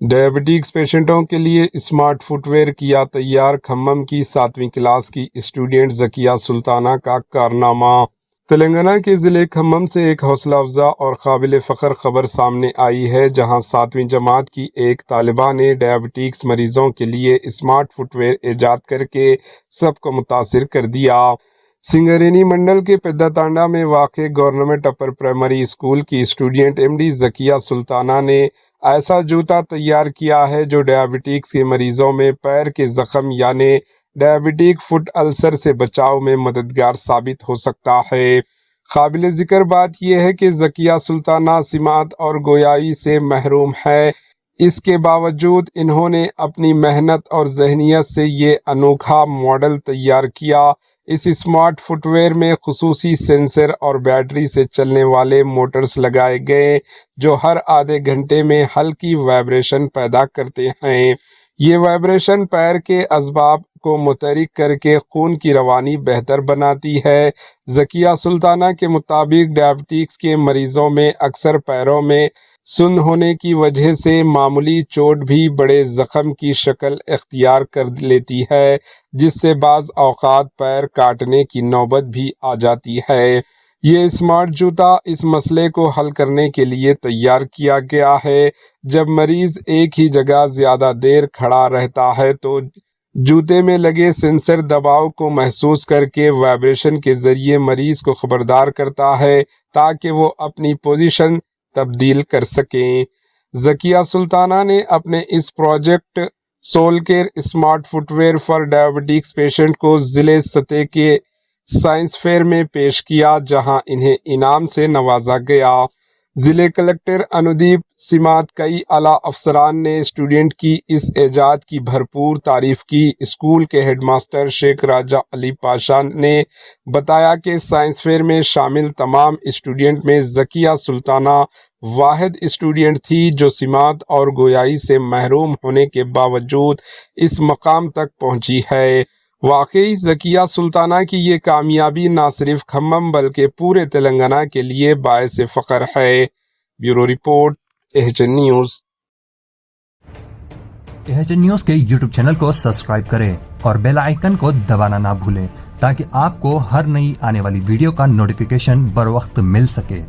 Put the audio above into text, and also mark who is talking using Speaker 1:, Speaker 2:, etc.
Speaker 1: Diabetes پیشنٹوں کے لیے smart fit where کیا تیار۔ کھمم کی 7ویں کلاس کی اسٹوڈنٹ ذکیہ سلطانہ کا کارنامہ۔ تلنگانہ کے ضلع کھمم سے ایک حوصلہ افزا اور قابل فخر خبر سامنے آئی ہے، جہاں 7ویں جماعت کی ایک طالبہ نے ڈائبٹیز مریضوں کے لیے اسمارٹ فٹ ویئر ایجاد کر کے سب کو متاثر کر دیا۔ سنگرینی منڈل کے پیدا تانڈا میں واقع گورنمنٹ اپر پرائمری اسکول کی اسٹوڈنٹ MD ذکیہ سلطانہ نے ایسا جوتا تیار کیا ہے جو ڈائبٹیز کے مریضوں میں پیر کے زخم یعنی ڈائبٹیک فٹ السر سے بچاؤ میں مددگار ثابت ہو سکتا ہے۔ قابل ذکر بات یہ ہے کہ ذکیہ سلطانہ سماعت اور گویائی سے محروم ہے۔ اس کے باوجود انہوں نے اپنی محنت اور ذہنیت سے یہ انوکھا ماڈل تیار کیا۔ اس اسمارٹ فٹ ویئر میں خصوصی سینسر اور بیٹری سے چلنے والے موٹرز لگائے گئے جو ہر آدھے گھنٹے میں ہلکی وائبریشن پیدا کرتے ہیں۔ یہ وائبریشن پیر کے اعصاب کو متحرک کر کے خون کی روانی بہتر بناتی ہے۔ ذکیہ سلطانہ کے مطابق ڈائبٹیز کے مریضوں میں اکثر پیروں میں سن ہونے کی وجہ سے معمولی چوٹ بھی بڑے زخم کی شکل اختیار کر لیتی ہے، جس سے بعض اوقات پیر کاٹنے کی نوبت بھی آ جاتی ہے۔ یہ اسمارٹ جوتا اس مسئلے کو حل کرنے کے لیے تیار کیا گیا ہے۔ جب مریض ایک ہی جگہ زیادہ دیر کھڑا رہتا ہے تو جوتے میں لگے سینسر دباؤ کو محسوس کر کے وائبریشن کے ذریعے مریض کو خبردار کرتا ہے تاکہ وہ اپنی پوزیشن تبدیل کر سکیں۔ ذکیہ سلطانہ نے اپنے اس project sole care smart footwear for diabetes patient کو ضلع سطح کے سائنس فیئر میں پیش کیا، جہاں انہیں انعام سے نوازا گیا۔ ضلع کلکٹر انودیپ سماعت کئی اعلیٰ افسران نے اسٹوڈنٹ کی اس ایجاد کی بھرپور تعریف کی۔ اسکول کے ہیڈ ماسٹر شیخ راجہ علی پاشا نے بتایا کہ سائنس فیئر میں شامل تمام اسٹوڈنٹ میں ذکیہ سلطانہ واحد اسٹوڈنٹ تھی جو سماعت اور گویائی سے محروم ہونے کے باوجود اس مقام تک پہنچی ہے۔ واقعی ذکیہ سلطانہ کی یہ کامیابی نہ صرف کھمم بلکہ پورے تلنگانہ کے لیے باعث فخر ہے۔ Bureau report EHN news.
Speaker 2: EHN news کے YouTube چینل کو سبسکرائب کریں اور بیل آئیکن کو دبانا نہ بھولیں تاکہ آپ کو ہر نئی آنے والی ویڈیو کا نوٹیفیکیشن بر وقت مل سکے۔